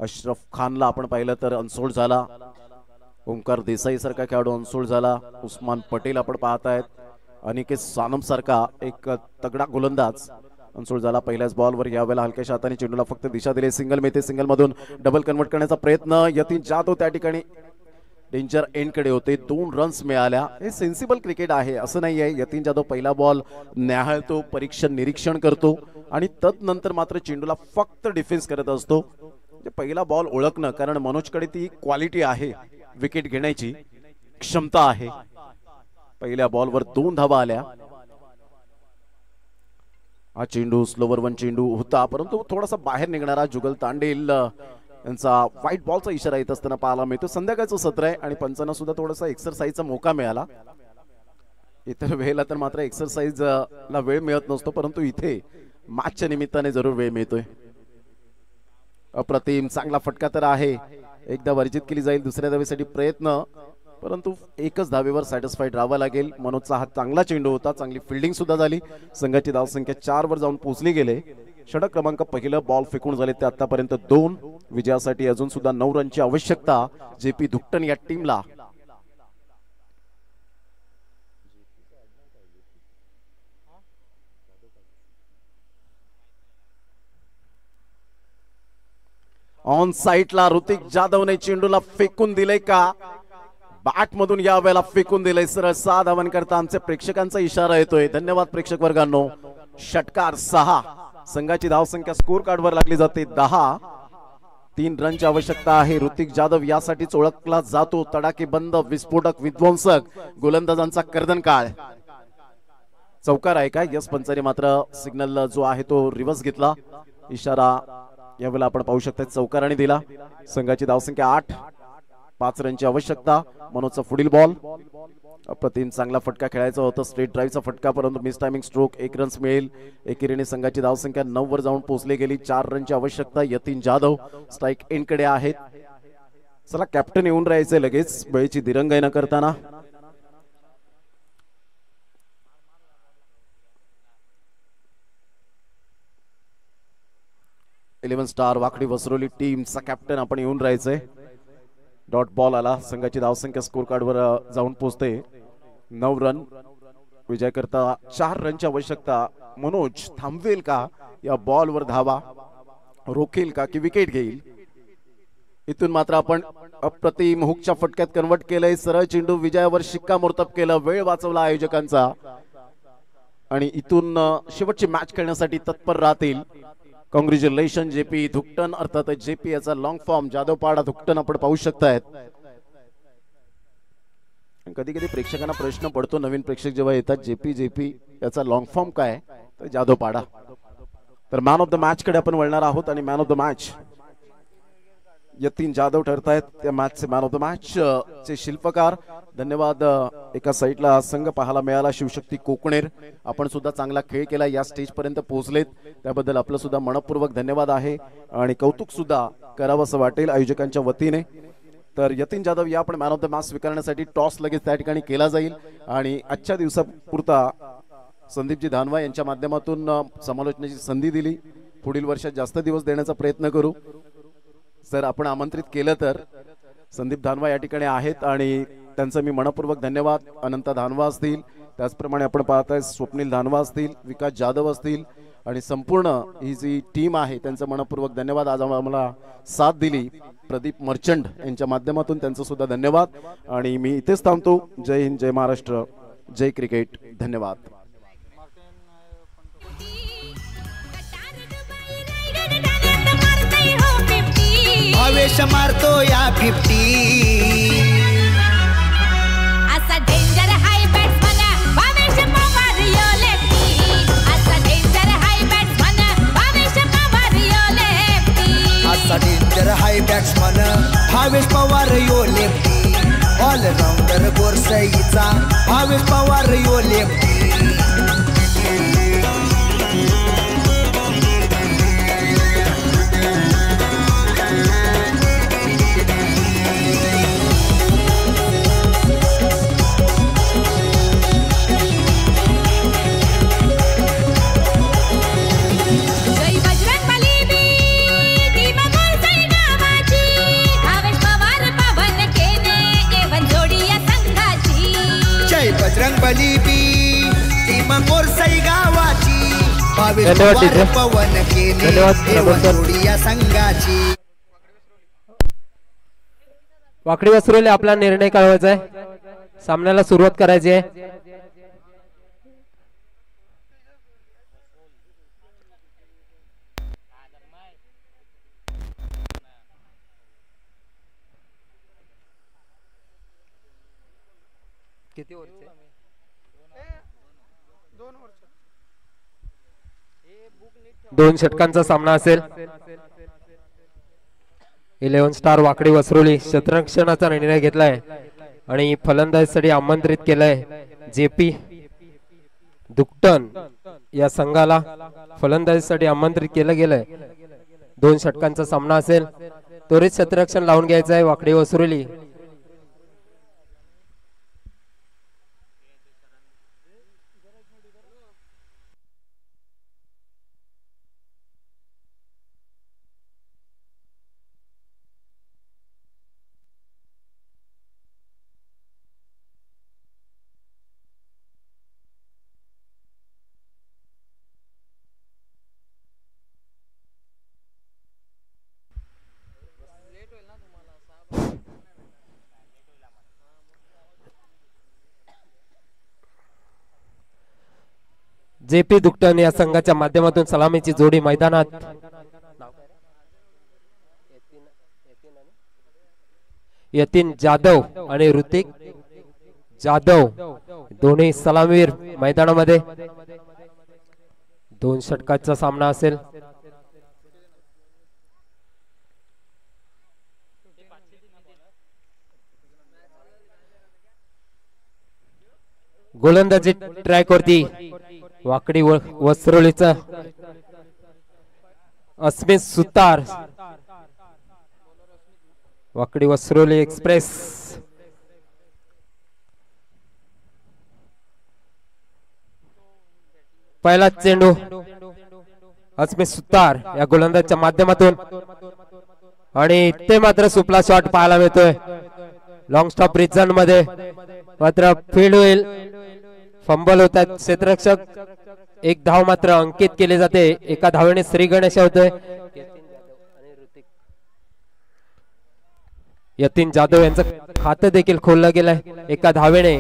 अशरफ खानला आपण पाहिलं तर अनसोल्ड झाला, ओंकार देसाई सारखा खेळाडू अनसोल्ड झाला, उस्मान पटेल आपण पाहतायत, अनिकेत सानम सारखा एक तगडा गोलंदाज अनसोल्ड झाला पहिल्याच बॉलवर। यावेळेला हलक्याशा हाताने चेंडूला फक्त दिशा दिली, सिंगल मिळते, सिंगल मधून डबल कन्वर्ट करण्याचा प्रयत्न, यतीन जाधव त्या ठिकाणी डेंजर एंड कडे होते, 2 रन्स मिळाल्या। हे सेन्सिबल क्रिकेट आहे असं नाही आहे, यतीन जाधव पहिला बॉल न्याहाळतो, परीक्षण निरीक्षण करतो आणि तदनंतर मात्र चेंडूला फक्त डिफेन्स करत असतो। पहिला बॉल ओळखणं, कारण मनोजकडे ती क्वालिटी आहे, विकेट घेण्याची क्षमता आहे। पहिल्या बॉलवर 2 धावा आल्या। हा चेंडू स्लोवर 1 चेंडू होता, परंतु थोडासा बाहेर निघणारा जुगल तांडेल यांचा व्हाईट बॉलचा इशारा येत असताना पाहायला मिळतो। संध्याकाळचं सत्र आहे आणि पंचांना सुद्धा थोडासा एक्सरसाइजचा मौका मिळाला। इतर वेळेला तर मात्र एक्सरसाइज ला वेळ मिळत नसतो, परंतु इथे मॅचच्या निमित्ताने जरूर वेळ मिळतोय। अप्रतिम चांगला फटका तर आहे, एकदा वर्जित केली जाईल, दुसऱ्या धावेसाठी प्रयत्न, परंतु एकच धावेवर सॅटिस्फाईड राहावं लागेल। मनोजचा हा चांगला चेंडू होता, चांगली फिल्डिंग सुद्धा झाली, संघाची धावसंख्या 4 वर जाऊन पोहोचली गेले। षटक क्रमांक पहिलं बॉल फेकून झाले ते आतापर्यंत 2, विजयासाठी अजून सुद्धा 9 रनची आवश्यकता जेपी धुक्टन या टीमला। ऑन साइडला ऋतिक जाधवने चेंडूला फेकून दिले का, बॅट मधून या वेळेला फेकून दिले, सरळ 6 धावांकरता आमच्या प्रेक्षकांचा इशारा येतोय। धन्यवाद प्रेक्षक वर्गांनो। षटकार 6, संघाची धावसंख्या स्कोर कार्डवर लागली जाते 10, 3 रनची आवश्यकता आहे। ऋतिक जाधव यासाठीच ओळखला जातो, तडाके बंद, विस्फोटक, विध्वंसक, गोलंदाजांचा कर्दनकाळ। चौकार आहे का? यस पंचाने मात्र सिग्नल जो आहे तो रिव्हर्स घेतला, इशारा यावेळेला आपण पाहू शकता चौकाराने दिला। संघाची धावसंख्या 8, 5 रनची आवश्यकता। मनोजचा पुढील बॉल, अप्रतिम चांगला फटका खेळायचा होता, स्ट्रेट ड्राईव्हचा फटका, परंतु मिस टायमिंग स्ट्रोक, 1 रन्स मिळेल। एकेरीने संघाची धावसंख्या 9 वर जाऊन पोहोचली गेली, 4 रनची आवश्यकता। यतीन जाधव स्ट्राईक एंड कडे आहेत। चला कॅप्टन येऊन राहायचे लगेच बळीची दिरंगाई न करताना। इलेव्हन स्टार वाकडी वसरोली टीमचा कॅप्टन आपण येऊन राहायचंय। डॉट बॉल आला, संघाची धावसंख्या स्कोर कार्डवर जाऊन पोहोचते 9 रन। विजय करता 4 रनची आवश्यकता। मनोज थांबवेल का या बॉलवर धावा, रोखेल का की विकेट घेईल? इथून मात्र आपण अप्रतिम हुकच्या फटक्यात कन्वर्ट केलंय, सरळ चेंडू विजयावर शिक्कामोर्तब केलं, वेळ वाचवला आयोजकांचा आणि इथून शेवटची मॅच खेळण्यासाठी तत्पर राहतील। कॉंग्रॅच्युलेशन जेपी धुक्टन, अर्थात जेपी याचा लॉंग फॉर्म जाधवपाडा धुक्टन आपण पाहू शकतायत। कधी कधी प्रेक्षकांना प्रश्न पडतो, नवीन प्रेक्षक जेव्हा येतात, जेपी जेपी याचा लॉंग फॉर्म काय, तर जाधवपाडा। तर मॅन ऑफ द मॅच कडे आपण वळणार आहोत आणि man of the match Yatin Jadhav ठरतायत त्या मॅचचे मॅन ऑफ द मॅच चे शिल्पकार। धन्यवाद। एका साईडला संघ पाहायला मिळाला शिवशक्ती कोकणेर, आपण सुद्धा चांगला खेळ केला, या स्टेज पर्यंत पोहोचलेत, त्याबद्दल आपलं सुद्धा मनपूर्वक धन्यवाद आहे आणि कौतुक सुद्धा करावं असं वाटेल आयोजकांच्या वतीने। तर यतीन जाधव या आपण मॅन ऑफ द मॅच स्वीकारण्यासाठी टॉस लगेच त्या ठिकाणी केला जाईल आणि आजच्या दिवसापुरता संदीपजी धानवा यांच्या माध्यमातून समालोचनाची संधी दिली, पुढील वर्षात जास्त दिवस देण्याचा प्रयत्न करू। सर आपण आमंत्रित केलं तर संदीप धानवा या ठिकाणी आहेत आणि त्यांचं मी मनपूर्वक धन्यवाद। अनंत धानवा असतील, त्याचप्रमाणे आपण पाहताय स्वप्नील धानवा असतील, विकास जाधव असतील आणि संपूर्ण ही जी टीम आहे त्यांचं मनपूर्वक धन्यवाद। आज आम्हाला साथ दिली प्रदीप मर्चंट यांच्या माध्यमातून त्यांचं सुद्धा धन्यवाद आणि मी इथेच थांबतो। जय हिंद, जय महाराष्ट्र, जय क्रिकेट, धन्यवाद। आवेश मारतो या 50 असा डेंजर हाय बॅट्समन आवेश मारियो लेफ्टी, असा डेंजर हाय बॅट्समन आवेश मारियो लेफ्टी, असा danger high batsman Bhavesh Pawar यो लेफ्टी, ऑलराऊंडर गोरसईचा भावेश पवार यो लेफ्टी। जय बजरंग बली टीम गोरसई नावाची, भावेश धन्यवाद पवार टीचर. पवन केने धन्यवाद, हे प्रमोद सर. वनजोडी या संघाची. वाकडी वसरोली आपला निर्णय कळवायचा आहे. सामन्याला सुरुवात करायची आहे. किती ओव्हरचे? 2 षटकांचा सामना असेल. 11 स्टार वाकडी वसरोली क्षेत्ररक्षणाचा निर्णय घेतलाय आणि फलंदाजीसाठी आमंत्रित केलंय जेपी दुकटन या संघाला फलंदाजीसाठी आमंत्रित केलं गेलंय. 2 षटकांचा सामना असेल. त्वरित क्षेत्ररक्षण लावून घ्यायचं आहे वाकडी वसरोली. जेपी दुकटन या संघाच्या माध्यमातून सलामीची जोडी मैदानात. यतीन जाधव आणि ऋतिक जाधव दोन्ही सलामीवीर मैदानामध्ये. 2 षटकाचा सामना असेल. गोलंदाजी ट्रॅक वरती वाकडी वसरोलीचा अस्मित सुतार. वाकडी वसरोली एक्सप्रेस पहिला चेंडू अस्मित सुतार या गोलंदाजच्या माध्यमातून आणि ते मात्र सुपला शॉट पाहायला मिळतोय. लॉंग स्टॉप रिजन मध्ये मात्र फील्ड होईल. फंबल होतात क्षेत्ररक्षक. 1 धाव मात्र अंकित केली जाते. एका धावेने श्री गणेश होतोय. यतीन जाधव यांचं खातं देखील खोललं गेलंय एका धावेने.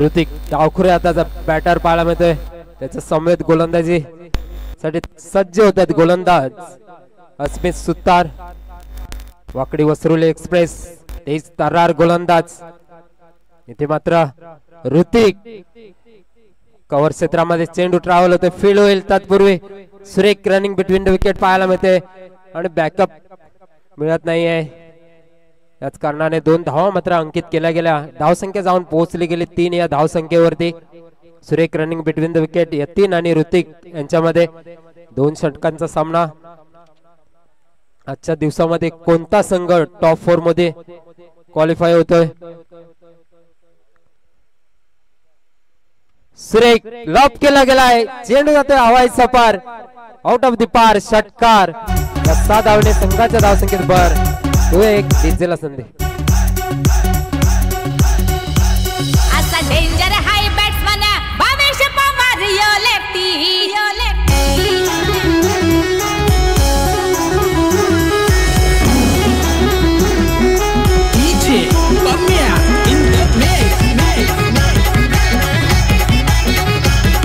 ऋतिक डावखुरे हाताचा बॅटर पाहायला मिळतोय. त्याच्या समेत गोलंदाजी साठी सज्ज होतात गोलंदाज अस्मित सुतार. वाकडी वसरोली एक्सप्रेस तेज तर्रार गोलंदाज. इथे मात्र ऋतिक कव्हर क्षेत्रामध्ये चेंडू ट्रॅव्हल होते. फील्ड होईल तत्पूर्वी सुरेख रनिंग बिटवीन द विकेट पाहायला मिळते आणि बॅकअप मिळत नाहीये. याच कारणाने 2 धावा मात्र अंकित केल्या गेल्या. धावसंख्या जाऊन पोहोचली गेली 3 या धावसंख्येवरती. सुरेख running between the wicket Yatin आणि ऋतिक यांच्यामध्ये. 2 षटकांचा सामना. आजच्या दिवसामध्ये कोणता संघ टॉप 4 मध्ये क्वालिफाय होतोय? सुरेख लॉब केला गेलाय. चेंडू जातोय हवाईचा पार. आउट ऑफ द पार. षटकार. 7 धावने संघाच्या धावसंख्येत भर. 2-1 डीजेला संधी. असा danger high batsman Bhavesh Pawar यो लेफ्टी यो lefty. DJ Pamia in the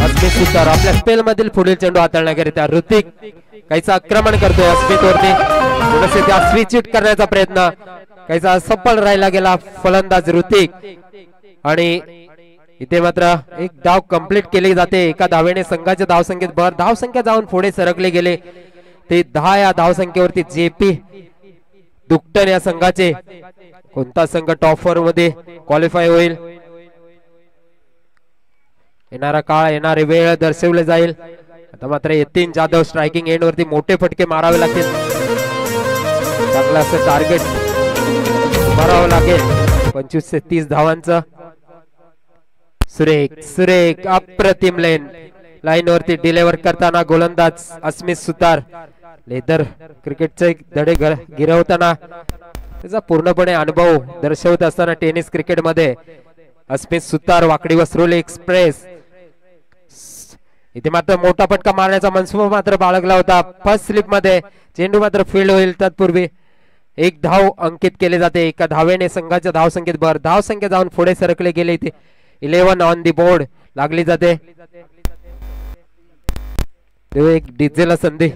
Asmit Sutar आपल्या स्पेल मधील पुढील चेंडू हाताळण्याकरिता ऋतिक काहीचा आक्रमण करतोय अस्मित वरती. थोडसे त्या स्विच करण्याचा प्रयत्न काहीचा सफल राहिला गेला फलंदाज ऋतिक. आणि इथे मात्र 1 धाव कंप्लीट केली जाते. एका धावेने संघाच्या धावसंख्येत भर. धावसंख्या जाऊन पुढे सरकले गेले ते 10 या धावसंख्येवरती. जेपी दुकटन या संघाचे. कोणता संघ टॉप 4 मध्ये क्वालिफाय होईल? येणारा काळ येणारे वेळ दर्शवले जाईल. आता मात्र यतीन जाधव स्ट्रायकिंग एंड वरती मोठे फटके मारावे लागतील. चांगलं असं टार्गेट मारावं लागेल. 25 ते 30 धावांचं. सुरेख सुरेख अप्रतिम लाईन वरती डिलिव्हर करताना गोलंदाज अस्मित सुतार. लेदर क्रिकेटचे धडे गिरवताना त्याचा पूर्णपणे अनुभव दर्शवत असताना टेनिस क्रिकेट मध्ये अस्मित सुतार वाकडी वस्त्रोली एक्सप्रेस. इथे मात्र मोठा फटका मारण्याचा मनसुबा मात्र बाळगला होता. फर्स्ट स्लिप मध्ये चेंडू मात्र फील्ड होईल तत्पूर्वी एक धाव अंकित केले जाते. एका धावेने संघाच्या धावसंख्येत भर. धावसंख्या जाऊन पुढे सरकले गेले. इथे 11 ऑन दी बोर्ड लागली जाते. एक डीजेला संधी.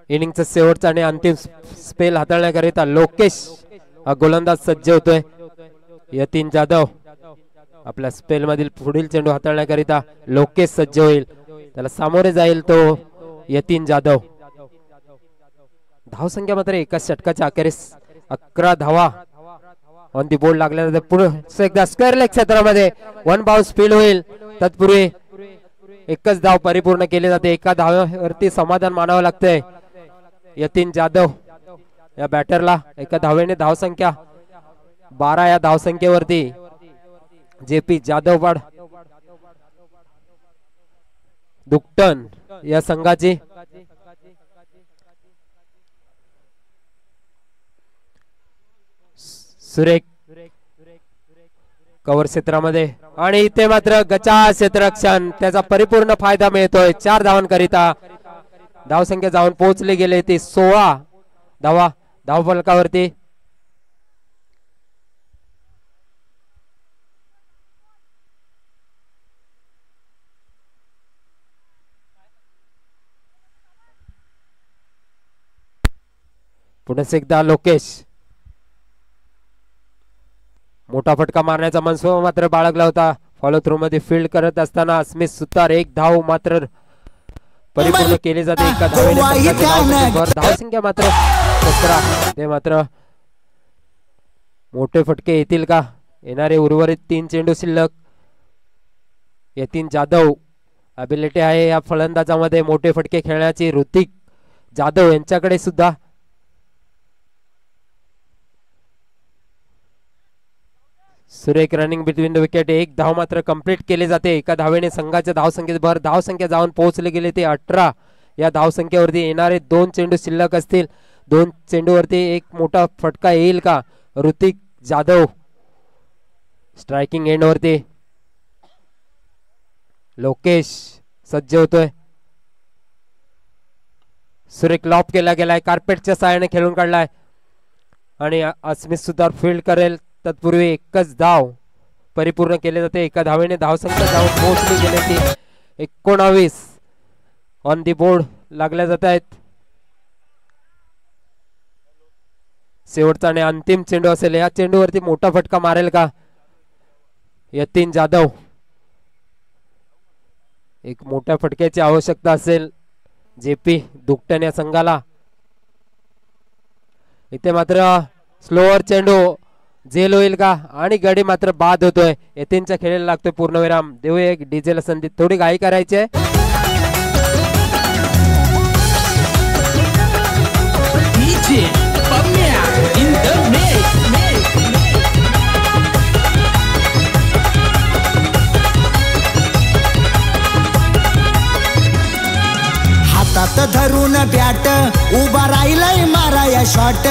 इनिंगचा शेवटचा आणि अंतिम स्पेल हाताळण्याकरिता लोकेश हा गोलंदाज सज्ज होतोय. यतीन जाधव आपल्या स्पेल मधील पुढील चेंडू हाताळण्याकरिता लोकेश सज्ज होईल. त्याला सामोरे जाईल तो यतीन जाधव. धावसंख्या मात्र एकाच षटकाच्या अखेरीस 11 धावा ऑन दी बोर्ड लागल्यानंतर पुढे एकदा स्क्वेअर लेग क्षेत्रामध्ये 1 बाउन्स फील्ड होईल. तत्पूर्वी एकच धाव परिपूर्ण केली जाते. एका धावेवरती समाधान मानावं लागतंय यतीन जाधव या बॅटरला. एका धावेने धावसंख्या 12 या धावसंख्येवरती जेपी जाधववाड दुकटन या संघाची. सुरेख कव्हर क्षेत्रामध्ये आणि इथे मात्र गचा क्षेत्ररक्षण त्याचा परिपूर्ण फायदा मिळतोय. 4 धावांकरिता धावसंख्या जाऊन पोहोचली गेले ती 16 धावा धावफलकावरती. पुन्हा एकदा लोकेश. मोठा फटका मारण्याचा मनसुबा मात्र बाळगला होता. फॉलो थ्रू मध्ये फील्ड करत असताना अस्मित सुतार एक धाव मात्र परिपूर्ण केली जाते. एका धावेने धावसंख्या मात्र 17. ते मात्र मोठे फटके येतील का? येणारे उर्वरित 3 चेंडू शिल्लक. यतीन जाधव अबिलिटी आहे या फलंदाजामध्ये मोठे फटके खेळण्याची. ऋतिक जाधव यांच्याकडे सुद्धा सुरेख रनिंग बिटवीन द विकेट. एक धाव मात्र कंप्लीट केली जाते. एका धावेने संघाच्या धावसंख्येत भर. धावसंख्या जाऊन पोहोचले गेले ते 18 या धावसंख्येवरती. येणारे 2 चेंडू शिल्लक असतील. 2 चेंडूवरती एक मोठा फटका येईल का? ऋतिक जाधव स्ट्रायकिंग एंड वरती. लोकेश सज्ज होतोय. सुरेख लॉप केला गेलाय. कार्पेटच्या सहाय्याने खेळून काढलाय आणि अस्मित सुतार फील्ड करेल. तत्पूर्वी एकच धाव परिपूर्ण केले जाते. एका धावेने धावसंख्या जाऊन पोहोचली गेली ती 19 ऑन दी बोर्ड लागल्या जात आहेत. शेवटचा आणि अंतिम चेंडू असेल. या चेंडूवरती मोठा फटका मारेल का यतीन जाधव? एक मोठ्या फटक्याची आवश्यकता असेल जेपी दुकटन या संघाला. इथे मात्र स्लोअर चेंडू झेल होईल का? आणि गडी मात्र बाद होतोय. यतीनच्या खेळायला लागतोय पूर्णविराम. देऊया एक डीजेला संधी. थोडी घाई करायची आहे. DJ Pamya in the mix. हातात धरून बॅट उभा राहिलाय माराया शॉट.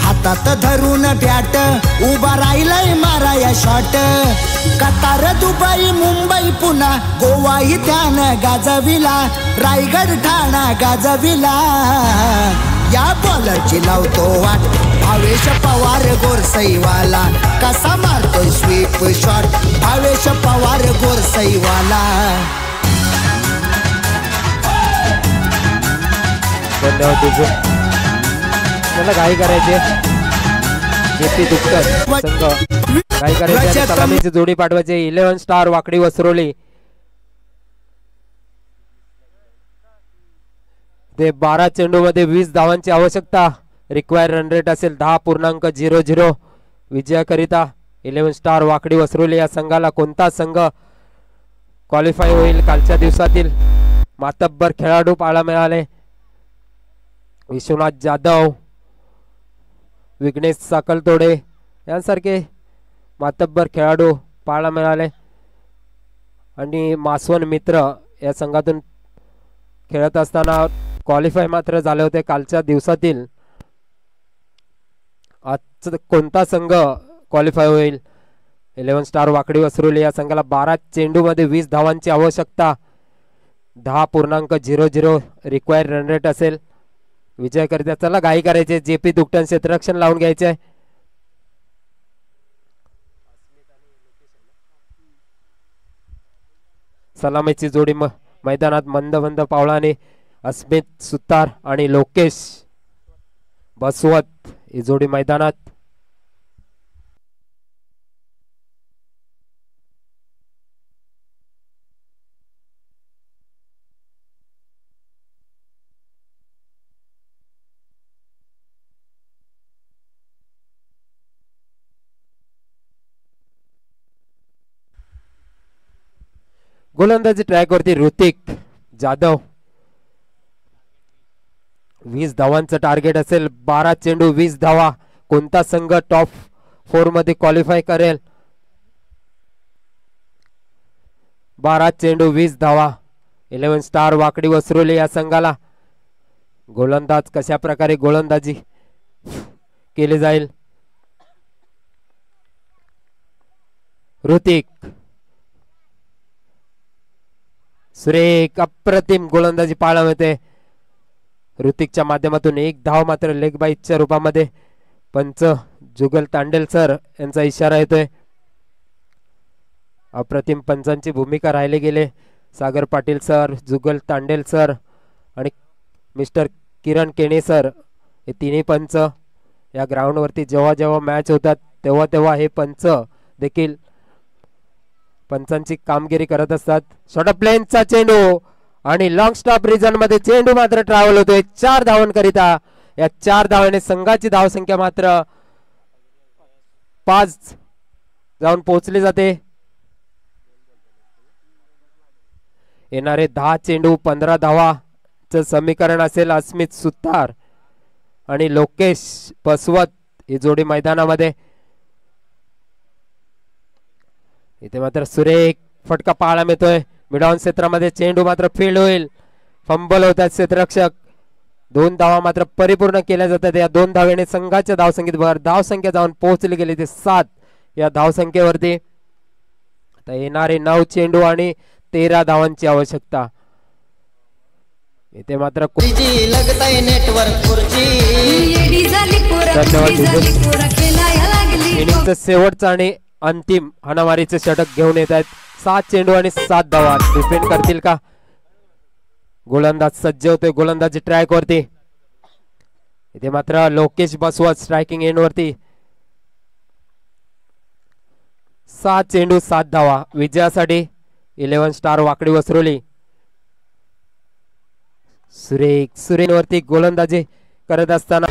हातात धरून बॅट उभा राहिलाय माराया शॉट. कतार दुबई मुंबई पुन्हा गोवा इथ्यान गाजविला. रायगड ठाणा गाजविला. या बॉलरची लावतो वाट भावेश पवार गोरसईवाला. कसा मारतोय स्वीप शॉट भावेश पवार गोरसईवाला. मला घाई करायची. जेपी दुकटन संघ घाई करायची. सलामीची जोडी पाठवायची. 11 स्टार वाकडी वसरोली. ते 12 चेंडू मध्ये 20 धावांची आवश्यकता. रिक्वायर रन रेट असेल 10.00. विजयाकरिता 11 स्टार वाकडी वसरोली या संघाला कोणता संघ क्वालिफाय होईल? कालच्या दिवसातील मातब्बर खेळाडू पाहायला मिळाले. विश्वनाथ जाधव विघ्नेश साकलतोडे यांसारखे मातब्बर खेळाडू पाहायला मिळाले आणि मासवण मित्र या संघातून खेळत असताना क्वालिफाय मात्र झाले होते कालच्या दिवसातील. आज कोणता संघ क्वालिफाय होईल? 11 स्टार वाकडी वसरुली या संघाला 12 चेंडूमध्ये 20 धावांची आवश्यकता. 10.00 रिक्वायर्ड रन रेट असेल विजयाकरिता. चला घाई करायचे. जेपी दुकटन क्षेत्ररक्षण लावून घ्यायचे. सलामीची जोडी मैदानात मंद मंद पावलाने अस्मित सुतार आणि लोकेश बसवत ही जोडी मैदानात. गोलंदाजी ट्रॅक वरती ऋतिक जाधव. 20 धावांचं टार्गेट असेल. 12 चेंडू 20 धावा. कोणता संघ टॉप 4 मध्ये क्वालिफाय करेल? 12 चेंडू 20 धावा. 11 स्टार वाकडी वसरुली या संघाला. गोलंदाज कशा प्रकारे गोलंदाजी केली जाईल? ऋतिक सुरेख अप्रतिम गोलंदाजी पाहायला मिळते. ऋतिकच्या माध्यमातून 1 धाव मात्र लेग बाईटच्या रूपामध्ये. पंच जुगल तांडेल सर यांचा इशारा येतोय. अप्रतिम पंचांची भूमिका राहिले गेले. सागर पाटील सर, जुगल तांडेल सर आणि मिस्टर किरण केणे सर हे तिन्ही पंच या ग्राउंडवरती जेव्हा जेव्हा मॅच होतात तेव्हा तेव्हा हे पंच देखील पंचांची कामगिरी करत असतात. शॉर्ट प्लेनचा चेंडू आणि लॉंग स्टॉप रिजन मध्ये चेंडू मात्र ट्रॅव्हल होतोय 4 धावांकरिता. या 4 धावाने संघाची धावसंख्या मात्र 5 जाऊन पोहोचली जाते. येणारे 10 चेंडू 15 धावाचं समीकरण असेल. अस्मित सुतार आणि लोकेश बसवत ही जोडी मैदानामध्ये. इथे मात्र सुरेख फटका पाहायला मिळतोय. मिडॉन क्षेत्रामध्ये चेंडू मात्र फील्ड होईल. फंबल होतात क्षेत्ररक्षक. 2 धावा मात्र परिपूर्ण केल्या जातात. या 2 धावेने संघाच्या धावसंख्येत भर. धावसंख्या जाऊन पोहोचली गेली ते 7 या धावसंख्येवरती. आता येणारे 9 चेंडू आणि 13 धावांची आवश्यकता. इथे मात्र इनिंगचं शेवटचं आणि अंतिम हाणामारीचे षटक घेऊन येत आहेत. 7 चेंडू आणि 7 धावा. डिफेंड करतील का? गोलंदाज सज्ज होतोय गोलंदाजी ट्रॅक वरती. इथे मात्र लोकेश बसवत स्ट्रायकिंग एंड वरती. 7 चेंडू 7 धावा विजयासाठी 11 स्टार वाकडी वसरुली. सुरेख वरती गोलंदाजी करत असताना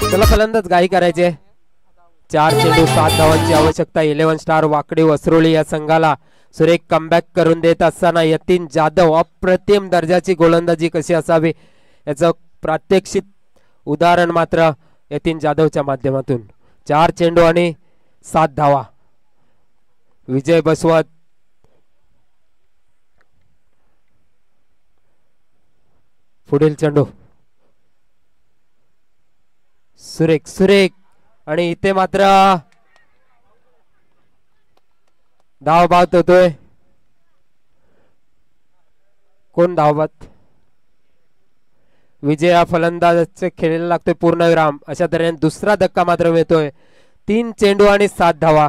त्याला फलंदाज घाई करायचे. 4 चेंडू 7 धावांची आवश्यकता. 11 स्टार वाकडी वसरुली या संघाला. सुरेख कमबॅक करून देत असताना यतीन जाधव अप्रतिम दर्जाची गोलंदाजी कशी असावी याचं प्रात्यक्षिक उदाहरण मात्र यतीन जाधवच्या माध्यमातून. 4 चेंडू आणि 7 धावा. विजय बसवत पुढील चेंडू सुरेख आणि इथे मात्र धाव बाद होतोय. कोण धाव बाद? विजय हा फलंदाजाचे खेळायला लागतोय पूर्णविराम. अशा दरम्यान दुसरा धक्का मात्र मिळतोय. 3 चेंडू आणि 7 धावा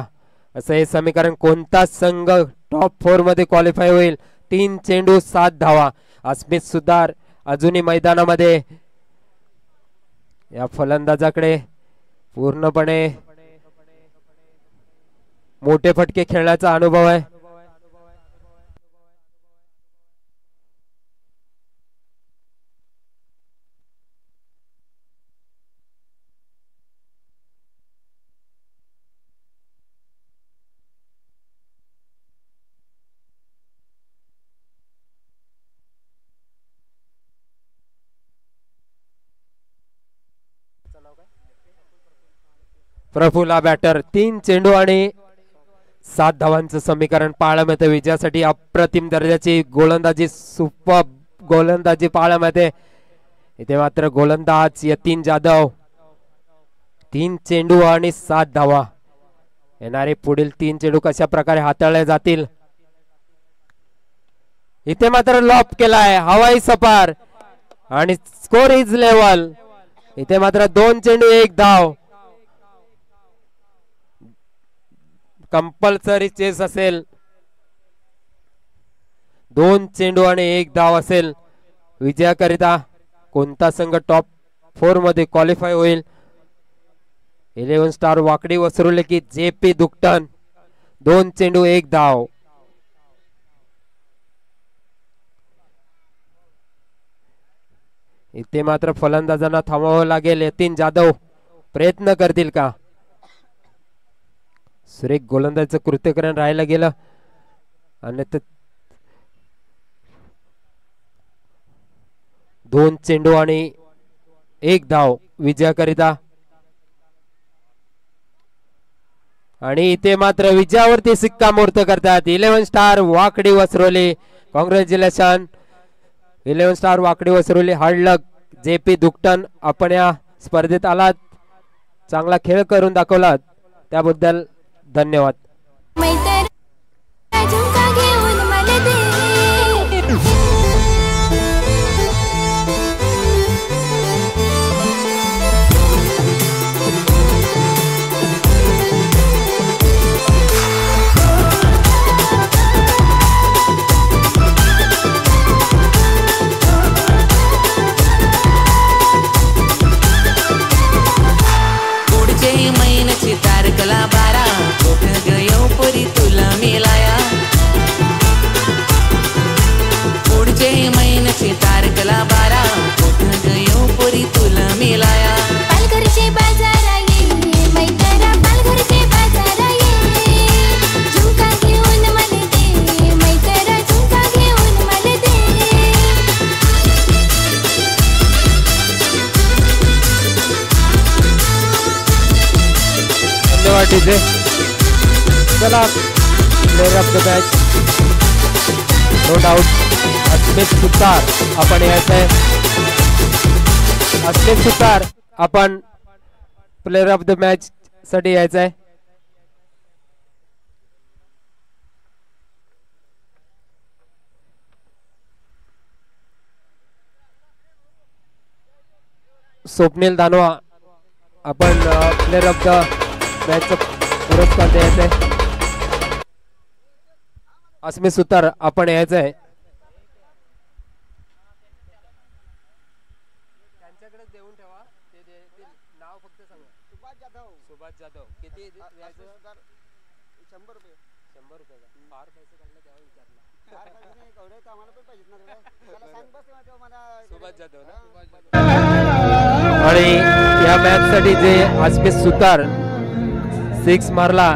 असं हे समीकरण. कोणता संघ टॉप 4 मध्ये क्वालिफाय होईल? 3 चेंडू 7 धावा. अस्मित सुतार अजूनही मैदानामध्ये. या फलंदाजाकडे पूर्णपणे मोठे फटके खेळण्याचा अनुभव आहे. प्रफुल्ला बॅटर 3 चेंडू आणि 7 धावांचं समीकरण पाहायला मिळतं. विजयासाठी अप्रतिम दर्जाची गोलंदाजी, सुपर गोलंदाजी पाहायला मिळते. इथे मात्र गोलंदाज यतीन जाधव 3 चेंडू आणि 7 धावा. येणारे पुढील 3 चेंडू कशा प्रकारे हाताळले जातील. इथे मात्र लॉप केलाय हवाई सपार आणि स्कोर इज लेवल. इथे मात्र 2 चेंडू 1 धाव. कंपल्सरी चेस असेल. 2 चेंडू आणि 1 धाव असेल. विजयाकरिता कोणता संघ टॉप 4 मध्ये क्वालिफाय होईल. 11 स्टार वाकडी वसरुले की JP दुकटन 2 चेंडू 1 धाव. इथे मात्र फलंदाजांना थांबावं लागेल. यतीन जाधव प्रयत्न करतील का. सुरेख गोलंदाजीचं कृत्यकरण राहायला गेलं आणि 2 चेंडू आणि 1 धाव विजयाकरिता. आणि इथे मात्र विजयावरती शिक्कामोर्तब करतात 11 स्टार वाकडी वसरोली. कॉंग्रॅच्युलेशन 11 स्टार वाकडी वसरोली. हार्ड लक JP दुकटन. आपण या स्पर्धेत आलात, चांगला खेळ करून दाखवलात त्याबद्दल धन्यवाद. तारकला 12 गयो परी तुला मिलाया. पुढचे महिन्याची तारकला 12 गयो परी तुला मिलाया. पालघरचे बाजारा ये मैत्रा पालघरचे बाजारा ये. झुमका घेऊन मला दे मैत्रा झुमका घेऊन मला दे. धन्यवाद डीजे. चला player of the match no doubt Asmit Sutar आपण यायचंय. अस्मित सुतार आपण प्लेयर ऑफ द मॅच साठी यायचंय. स्वप्नील दानवा आपण प्लेयर ऑफ द मॅचचा पुरस्कार द्यायचा आहे. अस्मित सुतार आपण यायचं आहे. त्यांच्याकडे देऊन ठेवा. ते नाव फक्त सांगा. सुभाष जाधव. सुभाष जाधव किती द्यायचं. 100 रुपये. 100 रुपये का फार पैसे काढले तेव्हा विचारला. सुभाष जाधव ना. आणि या मॅच साठी जे अस्मित सुतार 6 मारला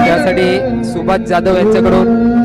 त्यासाठी सुभाष जाधव यांच्याकडून